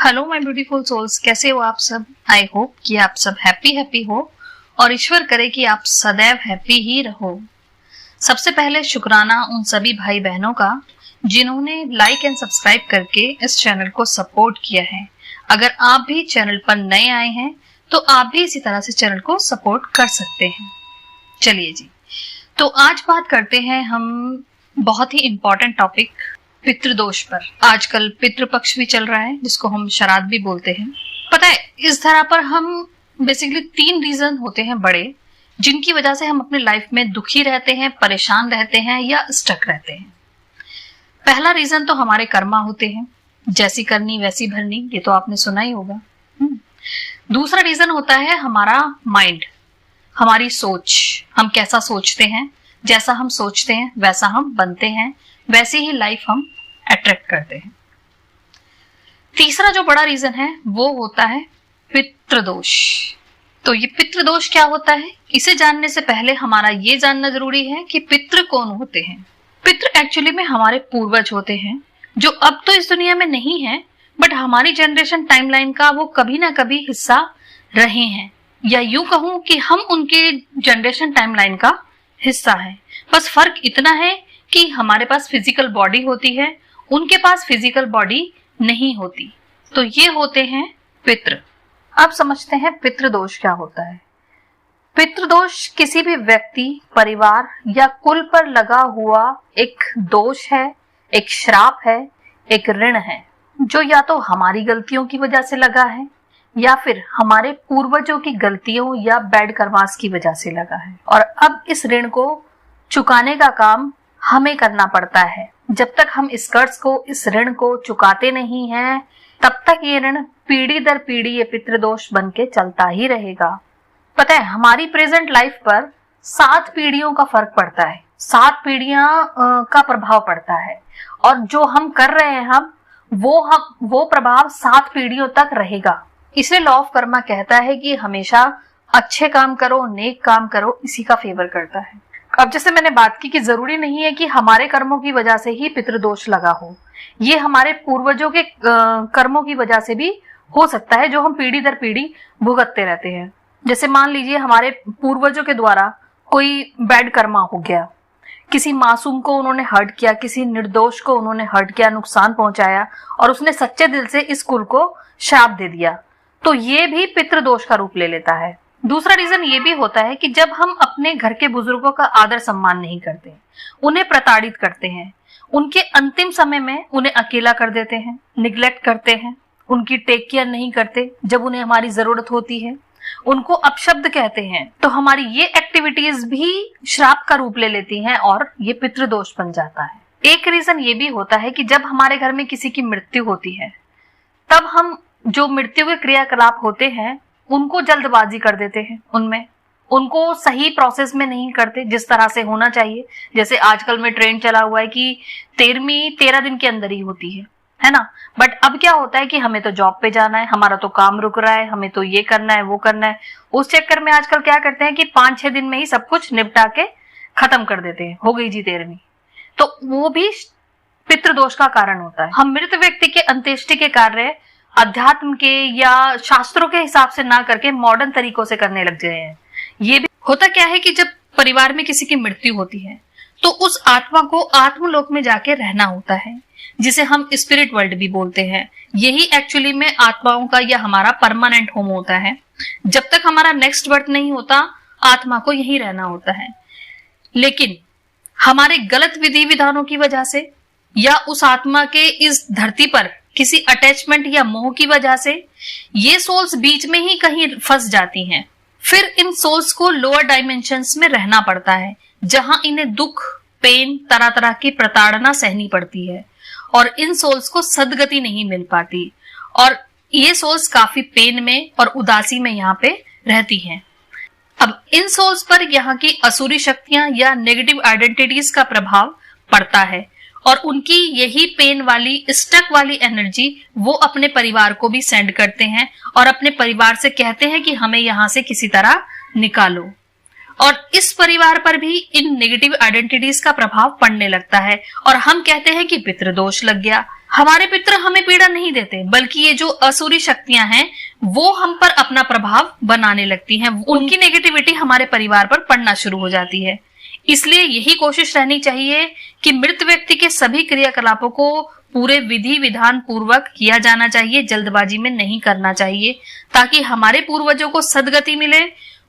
Hello my beautiful souls, कैसे हो आप सब। आई होप कि आप सब हैप्पी हो और ईश्वर करे कि आप सदैव हैप्पी ही रहो। सबसे पहले शुक्राना उन सभी भाई बहनों का जिन्होंने लाइक एंड सब्सक्राइब करके इस चैनल को सपोर्ट किया है। अगर आप भी चैनल पर नए आए हैं तो आप भी इसी तरह से चैनल को सपोर्ट कर सकते हैं। चलिए जी, तो आज बात करते हैं हम बहुत ही इंपॉर्टेंट टॉपिक पितृदोष पर। आजकल पितृपक्ष भी चल रहा है जिसको हम श्राद्ध भी बोलते हैं। पता है, इस धरा पर हम बेसिकली 3 रीजन होते हैं बड़े, जिनकी वजह से हम अपने लाइफ में दुखी रहते हैं, परेशान रहते हैं या स्टक रहते हैं। पहला रीजन तो हमारे कर्मा होते हैं, जैसी करनी वैसी भरनी, ये तो आपने सुना ही होगा। दूसरा रीजन होता है हमारा माइंड, हमारी सोच। हम कैसा सोचते हैं, जैसा हम सोचते हैं वैसा हम बनते हैं, वैसी ही लाइफ हम अट्रैक्ट करते हैं। तीसरा जो बड़ा रीजन है वो होता है पितृदोष। तो ये पितृदोष क्या होता है, इसे जानने से पहले हमारा ये जानना जरूरी है कि पितृ कौन होते हैं। पितृ एक्चुअली में हमारे पूर्वज होते हैं जो अब तो इस दुनिया में नहीं है, बट हमारी जनरेशन टाइमलाइन का वो कभी ना कभी हिस्सा रहे हैं, या यूं कहूं कि हम उनके जनरेशन टाइमलाइन का हिस्सा है। बस फर्क इतना है कि हमारे पास फिजिकल बॉडी होती है, उनके पास फिजिकल बॉडी नहीं होती। तो ये होते हैं पितृ। अब समझते हैं पितृदोष क्या होता है। पितृदोष किसी भी व्यक्ति, परिवार या कुल पर लगा हुआ एक दोष है, एक श्राप है, एक ऋण है, जो या तो हमारी गलतियों की वजह से लगा है या फिर हमारे पूर्वजों की गलतियों या बैड कर्मास की वजह से लगा है। और अब इस ऋण को चुकाने का काम हमें करना पड़ता है। जब तक हम इस कर्ज को, इस ऋण को चुकाते नहीं हैं, तब तक ये ऋण पीढ़ी दर पीढ़ी ये पितृदोष बन के चलता ही रहेगा। पता है, हमारी प्रेजेंट लाइफ पर 7 पीढ़ियों का फर्क पड़ता है, 7 पीढ़ियां का प्रभाव पड़ता है, और जो हम कर रहे हैं वो प्रभाव 7 पीढ़ियों तक रहेगा। इसलिए लॉ ऑफ कर्मा कहता है कि हमेशा अच्छे काम करो, नेक काम करो, इसी का फेवर करता है। अब जैसे मैंने बात की कि जरूरी नहीं है कि हमारे कर्मों की वजह से ही पितृदोष लगा हो, ये हमारे पूर्वजों के कर्मों की वजह से भी हो सकता है, जो हम पीढ़ी दर पीढ़ी भुगतते रहते हैं। जैसे मान लीजिए हमारे पूर्वजों के द्वारा कोई बैड कर्मा हो गया, किसी मासूम को उन्होंने हर्ट किया, किसी निर्दोष को उन्होंने हर्ट किया, नुकसान पहुंचाया, और उसने सच्चे दिल से इस कुल को श्राप दे दिया, तो ये भी पितृदोष का रूप ले लेता है। दूसरा रीजन ये भी होता है कि जब हम अपने घर के बुजुर्गों का आदर सम्मान नहीं करते, उन्हें प्रताड़ित करते हैं, उनके अंतिम समय में उन्हें अकेला कर देते हैं, निग्लेक्ट करते हैं, उनकी टेक केयर नहीं करते जब उन्हें हमारी जरूरत होती है, उनको अपशब्द कहते हैं, तो हमारी ये एक्टिविटीज भी श्राप का रूप ले लेती हैं और ये पितृदोष बन जाता है। एक रीजन ये भी होता है कि जब हमारे घर में किसी की मृत्यु होती है, तब हम जो मृत्यु के क्रियाकलाप होते हैं उनको जल्दबाजी कर देते हैं, उनको सही प्रोसेस में नहीं करते जिस तरह से होना चाहिए। जैसे आजकल में ट्रेंड चला हुआ है कि 13 दिन के अंदर ही होती है ना। बट अब क्या होता है कि हमें तो जॉब पे जाना है, हमारा तो काम रुक रहा है, हमें तो ये करना है, वो करना है। उस चक्कर में आजकल क्या करते हैं कि 5-6 दिन में ही सब कुछ निपटा के खत्म कर देते हैं, हो गई जी 13वीं। तो वो भी पितृदोष का कारण होता है। हम मृत व्यक्ति के अंत्येष्टि के कार्य अध्यात्म के या शास्त्रों के हिसाब से ना करके मॉडर्न तरीकों से करने लग गए हैं। ये भी होता क्या है कि जब परिवार में किसी की मृत्यु होती है तो उस आत्मा को आत्मलोक में जाके रहना होता है, जिसे हम स्पिरिट वर्ल्ड भी बोलते हैं। यही एक्चुअली में आत्माओं का या हमारा परमानेंट होम होता है। जब तक हमारा नेक्स्ट बर्थ नहीं होता, आत्मा को यही रहना होता है। लेकिन हमारे गलत विधि विधानों की वजह से या उस आत्मा के इस धरती पर किसी अटैचमेंट या मोह की वजह से ये सोल्स बीच में ही कहीं फंस जाती हैं। फिर इन सोल्स को लोअर डायमेंशंस में रहना पड़ता है, जहां इन्हें दुख, पेन, तरह तरह की प्रताड़ना सहनी पड़ती है, और इन सोल्स को सदगति नहीं मिल पाती, और ये सोल्स काफी पेन में और उदासी में यहाँ पे रहती हैं। अब इन सोल्स पर यहाँ की असुरी शक्तियां या नेगेटिव आइडेंटिटीज का प्रभाव पड़ता है, और उनकी यही पेन वाली, स्टक वाली एनर्जी वो अपने परिवार को भी सेंड करते हैं और अपने परिवार से कहते हैं कि हमें यहां से किसी तरह निकालो। और इस परिवार पर भी इन नेगेटिव आइडेंटिटीज का प्रभाव पड़ने लगता है और हम कहते हैं कि पितृदोष लग गया। हमारे पितृ हमें पीड़ा नहीं देते, बल्कि ये जो असुरी शक्तियां हैं वो हम पर अपना प्रभाव बनाने लगती हैं। उनकी नेगेटिविटी हमारे परिवार पर पड़ना शुरू हो जाती है। इसलिए यही कोशिश रहनी चाहिए कि मृत व्यक्ति के सभी क्रियाकलापों को पूरे विधि विधान पूर्वक किया जाना चाहिए, जल्दबाजी में नहीं करना चाहिए, ताकि हमारे पूर्वजों को सदगति मिले,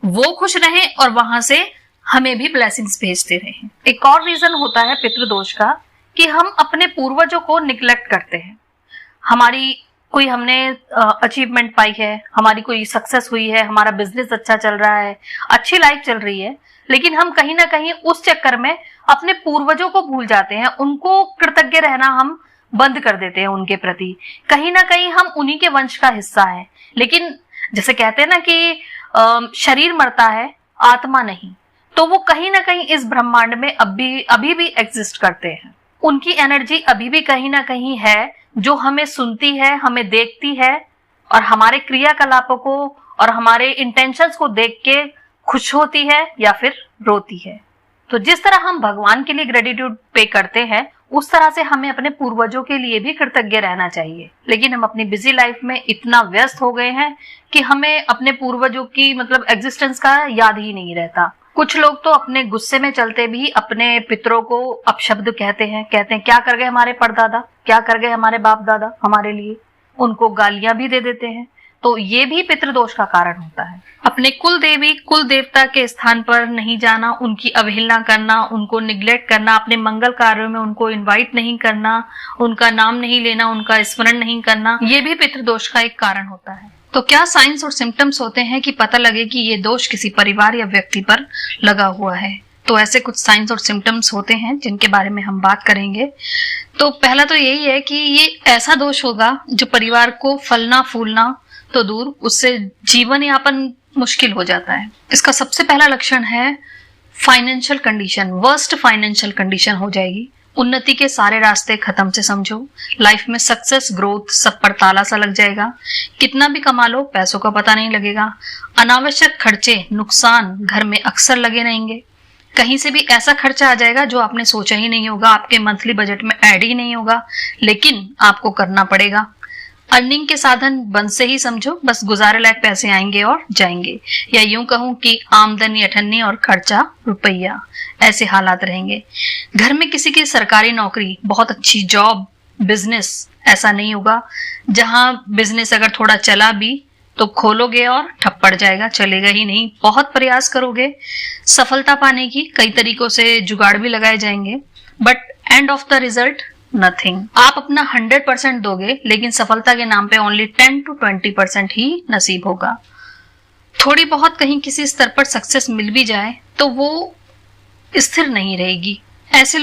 वो खुश रहें और वहां से हमें भी ब्लेसिंग्स भेजते रहें। एक और रीजन होता है पितृदोष का कि हम अपने पूर्वजों को निग्लेक्ट करते हैं। हमारी कोई हमने अचीवमेंट पाई है, हमारी कोई सक्सेस हुई है, हमारा बिजनेस अच्छा चल रहा है, अच्छी लाइफ चल रही है, लेकिन हम कहीं ना कहीं उस चक्कर में अपने पूर्वजों को भूल जाते हैं। उनको कृतज्ञ रहना हम बंद कर देते हैं उनके प्रति। कहीं ना कहीं हम उन्हीं के वंश का हिस्सा है, लेकिन जैसे कहते हैं ना कि शरीर मरता है, आत्मा नहीं, तो वो कहीं ना कहीं इस ब्रह्मांड में अभी भी एग्जिस्ट करते हैं। उनकी एनर्जी अभी भी कहीं ना कहीं है, जो हमें सुनती है, हमें देखती है और हमारे क्रियाकलापों को और हमारे इंटेंशंस को देख के खुश होती है या फिर रोती है। तो जिस तरह हम भगवान के लिए ग्रेटिट्यूड पे करते हैं, उस तरह से हमें अपने पूर्वजों के लिए भी कृतज्ञ रहना चाहिए। लेकिन हम अपनी बिजी लाइफ में इतना व्यस्त हो गए हैं कि हमें अपने पूर्वजों की मतलब एग्जिस्टेंस का याद ही नहीं रहता। कुछ लोग तो अपने गुस्से में चलते भी अपने पितरों को अपशब्द कहते हैं क्या कर गए हमारे परदादा, क्या कर गए हमारे बाप दादा हमारे लिए, उनको गालियां भी दे देते हैं। तो ये भी पितृदोष का कारण होता है। अपने कुल देवी कुल देवता के स्थान पर नहीं जाना, उनकी अवहेलना करना, उनको निग्लेक्ट करना, अपने मंगल कार्यों में उनको इनवाइट नहीं करना, उनका नाम नहीं लेना, उनका स्मरण नहीं करना, ये भी पितृदोष का एक कारण होता है। तो क्या साइंस और सिम्टम्स होते हैं कि पता लगे कि ये दोष किसी परिवार या व्यक्ति पर लगा हुआ है? तो ऐसे कुछ साइंस और सिम्टम्स होते हैं जिनके बारे में हम बात करेंगे। तो पहला तो यही है कि ये ऐसा दोष होगा जो परिवार को फलना फूलना तो दूर, उससे जीवन यापन मुश्किल हो जाता है। इसका सबसे पहला लक्षण है financial condition. Worst financial condition हो जाएगी। उन्नति के सारे रास्ते खत्म से समझो। लाइफ में सक्सेस ग्रोथ सब पर ताला सा लग जाएगा। कितना भी कमा लो पैसों का पता नहीं लगेगा। अनावश्यक खर्चे नुकसान घर में अक्सर लगे रहेंगे। कहीं से भी ऐसा खर्चा आ जाएगा जो आपने सोचा ही नहीं होगा, आपके मंथली बजट में ऐड ही नहीं होगा, लेकिन आपको करना पड़ेगा। अर्निंग के साधन बंद से ही समझो, बस गुजारे लायक पैसे आएंगे और जाएंगे, या यूं कहूं कि आमदनी अठन्नी और खर्चा रुपया, ऐसे हालात रहेंगे। घर में किसी की सरकारी नौकरी, बहुत अच्छी जॉब, बिजनेस ऐसा नहीं होगा। जहां बिजनेस अगर थोड़ा चला भी तो खोलोगे और ठप पड़ जाएगा, चलेगा ही नहीं। बहुत प्रयास करोगे सफलता पाने की, कई तरीकों से जुगाड़ भी लगाए जाएंगे, but end of the result nothing. आप अपना 100% दोगे, लेकिन सफलता के नाम पे ओनली 10 to 20% ही नसीब होगा। थोड़ी बहुत कहीं किसी स्तर पर सक्सेस मिल भी जाए तो वो स्थिर नहीं रहेगी। ऐसे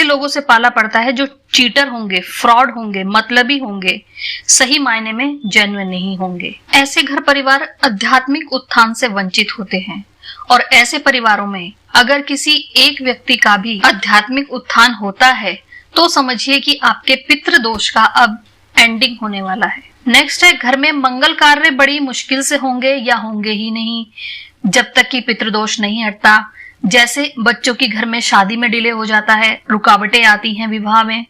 लोगों से पाला पड़ता है जो चीटर होंगे, फ्रॉड होंगे, मतलबी होंगे, सही मायने में जेन्युइन नहीं होंगे। ऐसे घर परिवार आध्यात्मिक उत्थान से वंचित होते हैं और ऐसे परिवारों में अगर किसी एक व्यक्ति का भी आध्यात्मिक उत्थान होता है तो समझिए कि आपके पितृदोष का अब एंडिंग होने वाला है। नेक्स्ट है, घर में मंगल कार्य बड़ी मुश्किल से होंगे या होंगे ही नहीं जब तक कि पितृदोष नहीं हटता। जैसे बच्चों की घर में शादी में डिले हो जाता है, रुकावटें आती हैं विवाह में।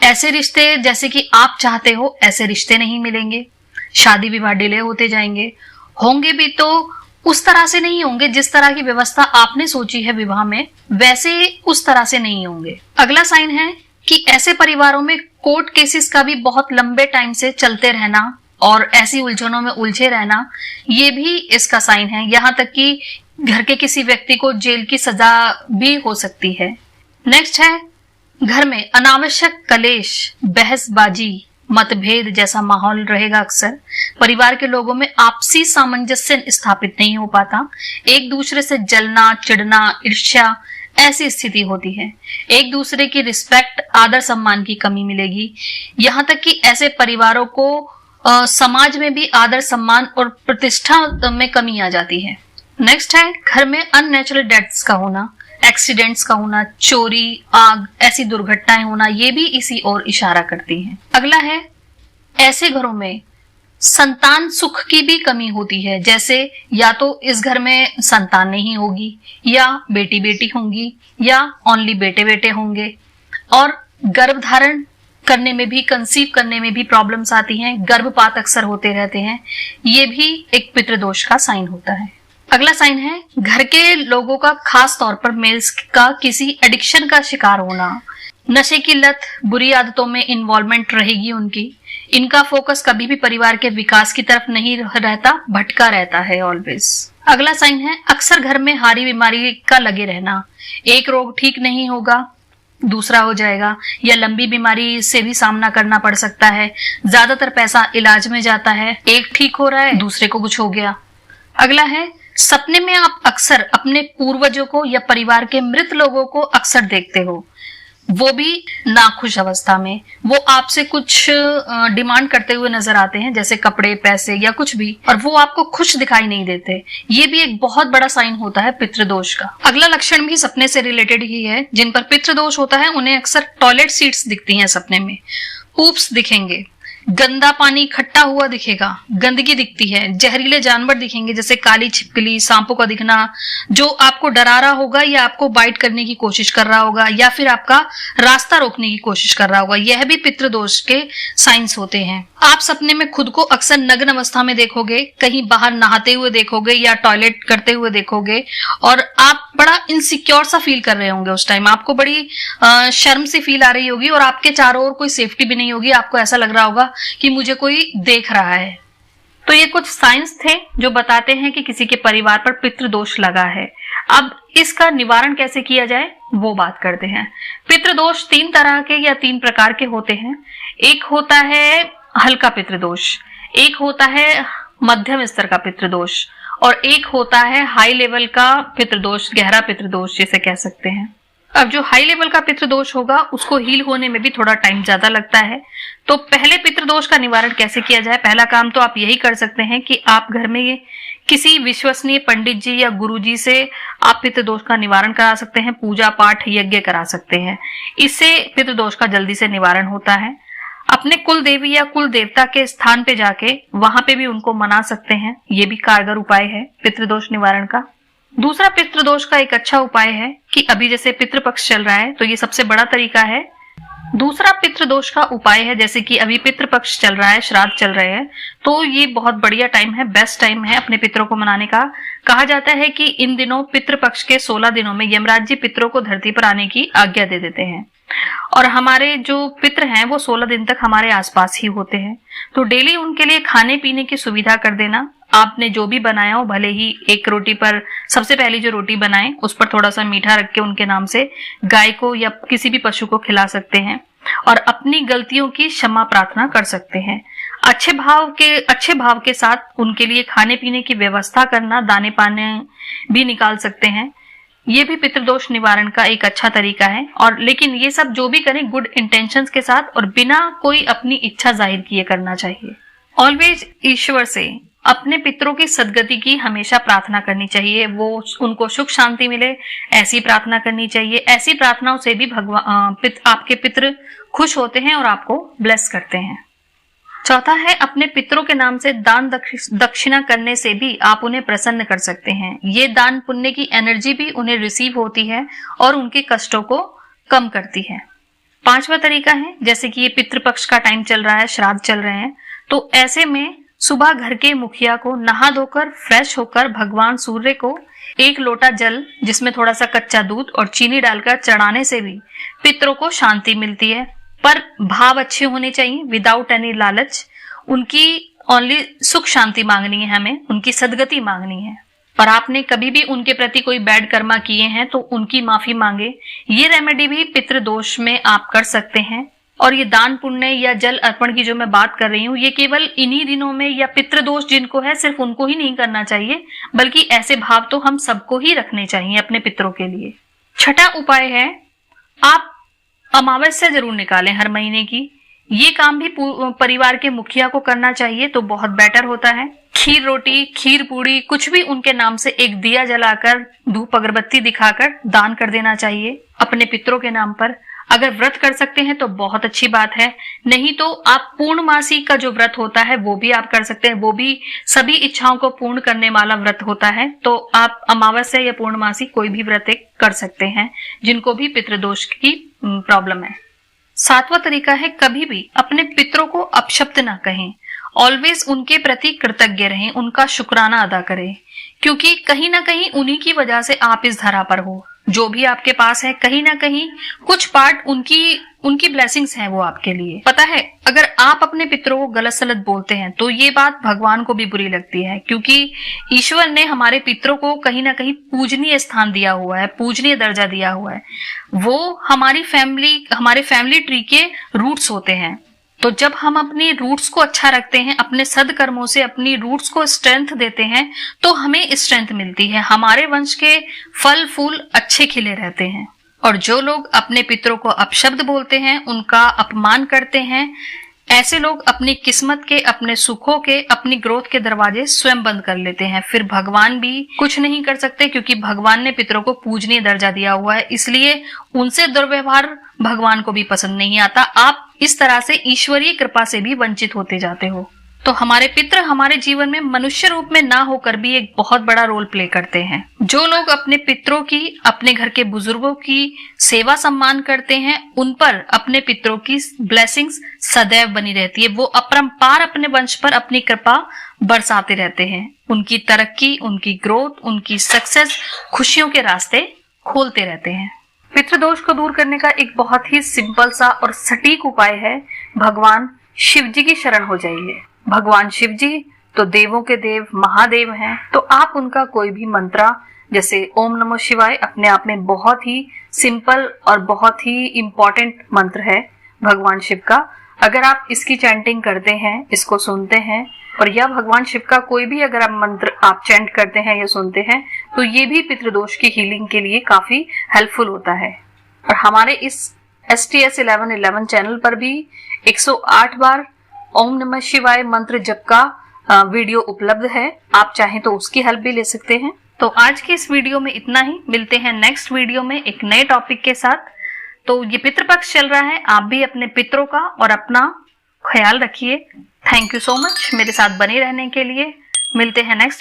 ऐसे रिश्ते जैसे कि आप चाहते हो ऐसे रिश्ते नहीं मिलेंगे, शादी विवाह डिले होते जाएंगे। होंगे भी तो उस तरह से नहीं होंगे जिस तरह की व्यवस्था आपने सोची है विवाह में, वैसे उस तरह से नहीं होंगे। अगला साइन है कि ऐसे परिवारों में कोर्ट केसेस का भी बहुत लंबे टाइम से चलते रहना और ऐसी उलझनों में उलझे रहना, ये भी इसका साइन है। यहाँ तक कि घर के किसी व्यक्ति को जेल की सजा भी हो सकती है। नेक्स्ट है, घर में अनावश्यक कलेश, बहसबाजी, मतभेद जैसा माहौल रहेगा। अक्सर परिवार के लोगों में आपसी सामंजस्य स्थापित नहीं हो पाता। एक दूसरे से जलना, चिढ़ना, ईर्ष्या, ऐसी स्थिति होती है। एक दूसरे की रिस्पेक्ट, आदर सम्मान की कमी मिलेगी। यहाँ तक कि ऐसे परिवारों को समाज में भी आदर सम्मान और प्रतिष्ठा में कमी आ जाती है। नेक्स्ट है, घर में अननेचुरल डेथ्स का होना, एक्सीडेंट्स का होना, चोरी, आग, ऐसी दुर्घटनाएं होना, ये भी इसी ओर इशारा करती हैं। अगला है, ऐसे घरों में संतान सुख की भी कमी होती है, जैसे या तो इस घर में संतान नहीं होगी, या बेटी बेटी होंगी, या ओनली बेटे बेटे होंगे, और गर्भ धारण करने में भी, कंसीव करने में भी प्रॉब्लम्स आती हैं, गर्भपात अक्सर होते रहते हैं। ये भी एक पितृदोष का साइन होता है। अगला साइन है घर के लोगों का, खास तौर पर मेल्स का किसी एडिक्शन का शिकार होना। नशे की लत, बुरी आदतों में इन्वॉल्वमेंट रहेगी उनकी। इनका फोकस कभी भी परिवार के विकास की तरफ नहीं रहता, भटका रहता है ऑलवेज। अगला साइन है अक्सर घर में हारी बीमारी का लगे रहना। एक रोग ठीक नहीं होगा, दूसरा हो जाएगा, या लंबी बीमारी से भी सामना करना पड़ सकता है। ज्यादातर पैसा इलाज में जाता है, एक ठीक हो रहा है, दूसरे को कुछ हो गया। अगला है सपने में आप अक्सर अपने पूर्वजों को या परिवार के मृत लोगों को अक्सर देखते हो, वो भी नाखुश अवस्था में। वो आपसे कुछ डिमांड करते हुए नजर आते हैं, जैसे कपड़े, पैसे या कुछ भी, और वो आपको खुश दिखाई नहीं देते। ये भी एक बहुत बड़ा साइन होता है पितृदोष का। अगला लक्षण भी सपने से रिलेटेड ही है। जिन पर पितृदोष होता है उन्हें अक्सर टॉयलेट सीट्स दिखती हैं सपने में, पूप्स दिखेंगे, गंदा पानी इकट्ठा हुआ दिखेगा, गंदगी दिखती है, जहरीले जानवर दिखेंगे जैसे काली छिपकली, सांपों का दिखना, जो आपको डरा रहा होगा या आपको बाइट करने की कोशिश कर रहा होगा, या फिर आपका रास्ता रोकने की कोशिश कर रहा होगा। यह भी पितृदोष के साइंस होते हैं। आप सपने में खुद को अक्सर नग्न अवस्था में देखोगे, कहीं बाहर नहाते हुए देखोगे या टॉयलेट करते हुए देखोगे, और आप बड़ा इनसिक्योर सा फील कर रहे होंगे। उस टाइम आपको बड़ी शर्म सी फील आ रही होगी, और आपके चारों ओर कोई सेफ्टी भी नहीं होगी। आपको ऐसा लग रहा होगा कि मुझे कोई देख रहा है। तो ये कुछ साइंस थे जो बताते हैं कि किसी के परिवार पर पितृदोष लगा है। अब इसका निवारण कैसे किया जाए वो बात करते हैं। पितृदोष 3 तरह के या 3 प्रकार के होते हैं। एक होता है हल्का पितृदोष, एक होता है मध्यम स्तर का पितृदोष, और एक होता है हाई लेवल का पितृदोष, गहरा पितृदोष जिसे कह सकते हैं। अब जो हाई लेवल का पितृदोष होगा उसको हील होने में भी थोड़ा टाइम ज्यादा लगता है। तो पहले पितृदोष का निवारण कैसे किया जाए? पहला काम तो आप यही कर सकते हैं कि आप घर में किसी विश्वसनीय पंडित जी या गुरु जी से आप पितृदोष का निवारण करा सकते हैं, पूजा पाठ यज्ञ करा सकते हैं। इससे पितृदोष का जल्दी से निवारण होता है। अपने कुल देवी या कुल देवता के स्थान पे जाके वहां पे भी उनको मना सकते हैं। ये भी कारगर उपाय है पितृदोष निवारण का। दूसरा पितृदोष का एक अच्छा उपाय है कि अभी जैसे पितृपक्ष चल रहा है तो ये सबसे बड़ा तरीका है। दूसरा पितृदोष का उपाय है, जैसे कि अभी पितृपक्ष चल रहा है, श्राद्ध चल रहे हैं, तो ये बहुत बढ़िया टाइम है, बेस्ट टाइम है अपने पितरों को मनाने का। कहा जाता है कि इन दिनों पितृपक्ष के 16 दिनों में यमराज जी पितरों को धरती पर आने की आज्ञा दे देते हैं, और हमारे जो पितृ हैं वो 16 दिन तक हमारे आसपास ही होते हैं। तो डेली उनके लिए खाने पीने की सुविधा कर देना। आपने जो भी बनाया हो, भले ही एक रोटी पर, सबसे पहली जो रोटी बनाए उस पर थोड़ा सा मीठा रख के उनके नाम से गाय को या किसी भी पशु को खिला सकते हैं, और अपनी गलतियों की क्षमा प्रार्थना कर सकते हैं। अच्छे भाव के साथ उनके लिए खाने पीने की व्यवस्था करना, दाने पाने भी निकाल सकते हैं। ये भी पितृदोष निवारण का एक अच्छा तरीका है। और लेकिन ये सब जो भी करें गुड इंटेंशंस के साथ और बिना कोई अपनी इच्छा जाहिर किए करना चाहिए। ऑलवेज ईश्वर से अपने पितरों की सदगति की हमेशा प्रार्थना करनी चाहिए, वो उनको सुख शांति मिले, ऐसी प्रार्थना करनी चाहिए। ऐसी प्रार्थनाओं से भी आपके पितृ खुश होते हैं और आपको ब्लेस करते हैं। चौथा है अपने पितरों के नाम से दान दक्षिणा करने से भी आप उन्हें प्रसन्न कर सकते हैं। ये दान पुण्य की एनर्जी भी उन्हें रिसीव होती है और उनके कष्टों को कम करती है। 5वां तरीका है, जैसे कि ये पितृपक्ष का टाइम चल रहा है, श्राद्ध चल रहे हैं, तो ऐसे में सुबह घर के मुखिया को नहा धोकर फ्रेश होकर भगवान सूर्य को 1 लोटा जल जिसमें थोड़ा सा कच्चा दूध और चीनी डालकर चढ़ाने से भी पितरों को शांति मिलती है। पर भाव अच्छे होने चाहिए, विदाउट एनी लालच। उनकी ओनली सुख शांति मांगनी है, हमें उनकी सदगति मांगनी है। पर आपने कभी भी उनके प्रति कोई बैड कर्मा किए हैं तो उनकी माफी मांगे। ये रेमेडी भी पितृदोष में आप कर सकते हैं। और ये दान पुण्य या जल अर्पण की जो मैं बात कर रही हूँ, ये केवल इन्हीं दिनों में या पितृदोष जिनको है सिर्फ उनको ही नहीं करना चाहिए, बल्कि ऐसे भाव तो हम सबको ही रखने चाहिए अपने पितरों के लिए। छठा उपाय है, आप अमावस्या जरूर निकालें हर महीने की। ये काम भी परिवार के मुखिया को करना चाहिए तो बहुत बेटर होता है। खीर रोटी, खीर पूड़ी, कुछ भी उनके नाम से एक दिया जलाकर, धूप अगरबत्ती दिखाकर दान कर देना चाहिए अपने पितरों के नाम पर। अगर व्रत कर सकते हैं तो बहुत अच्छी बात है, नहीं तो आप पूर्णमासी का जो व्रत होता है वो भी आप कर सकते हैं। वो भी सभी इच्छाओं को पूर्ण करने वाला व्रत होता है। तो आप अमावस्या या पूर्णमासी कोई भी व्रत एक कर सकते हैं जिनको भी पितृदोष की प्रॉब्लम है। 7वां तरीका है, कभी भी अपने पितरों को अपशब्द ना कहें। ऑलवेज उनके प्रति कृतज्ञ रहें, उनका शुक्राना अदा करें, क्योंकि कहीं ना कहीं उन्हीं की वजह से आप इस धरा पर हो। जो भी आपके पास है कहीं ना कहीं कुछ पार्ट उनकी ब्लेसिंग्स हैं वो आपके लिए। पता है, अगर आप अपने पितरों को गलत सलत बोलते हैं तो ये बात भगवान को भी बुरी लगती है, क्योंकि ईश्वर ने हमारे पितरों को कहीं ना कहीं पूजनीय स्थान दिया हुआ है, पूजनीय दर्जा दिया हुआ है। वो हमारे फैमिली ट्री के रूट्स होते हैं। तो जब हम अपनी रूट्स को अच्छा रखते हैं, अपने सदकर्मों से अपनी रूट्स को स्ट्रेंथ देते हैं, तो हमें स्ट्रेंथ मिलती है, हमारे वंश के फल फूल अच्छे खिले रहते हैं। और जो लोग अपने पितरों को अपशब्द बोलते हैं, उनका अपमान करते हैं, ऐसे लोग अपनी किस्मत के, अपने सुखों के, अपनी ग्रोथ के दरवाजे स्वयं बंद कर लेते हैं। फिर भगवान भी कुछ नहीं कर सकते, क्योंकि भगवान ने पितरों को पूजनीय दर्जा दिया हुआ है, इसलिए उनसे दुर्व्यवहार भगवान को भी पसंद नहीं आता। आप इस तरह से ईश्वरीय कृपा से भी वंचित होते जाते हो। तो हमारे पितृ हमारे जीवन में मनुष्य रूप में ना होकर भी एक बहुत बड़ा रोल प्ले करते हैं। जो लोग अपने पितरों की, अपने घर के बुजुर्गों की सेवा सम्मान करते हैं, उन पर अपने पितरों की ब्लेसिंग्स सदैव बनी रहती है। वो अपरंपार अपने वंश पर अपनी कृपा बरसाते रहते हैं। उनकी तरक्की, उनकी ग्रोथ, उनकी सक्सेस, खुशियों के रास्ते खोलते रहते हैं। पितृदोष को दूर करने का एक बहुत ही सिंपल सा और सटीक उपाय है, भगवान शिव जी की शरण हो जाइए। भगवान शिव जी तो देवों के देव, महादेव हैं। तो आप उनका कोई भी मंत्र, जैसे ओम नमः शिवाय, अपने आप में बहुत ही सिंपल और बहुत ही इंपॉर्टेंट मंत्र है भगवान शिव का। अगर आप इसकी चैंटिंग करते हैं, इसको सुनते हैं, और या भगवान शिव का कोई भी अगर आप मंत्र आप चैंट करते हैं या सुनते हैं, तो ये भी पितृदोष की हीलिंग के लिए काफी हेल्पफुल होता है। और हमारे इस STS 1111 चैनल पर भी 108 बार ओम नमः शिवाय मंत्र जप का वीडियो उपलब्ध है। आप चाहें तो उसकी हेल्प भी ले सकते हैं। तो आज की इस वीडियो में इतना ही। मिलते हैं नेक्स्ट वीडियो में एक नए टॉपिक के साथ। तो ये पितृपक्ष चल रहा है, आप भी अपने पितरों का और अपना ख्याल रखिए। थैंक यू सो मच मेरे साथ बने रहने के लिए। मिलते हैं नेक्स्ट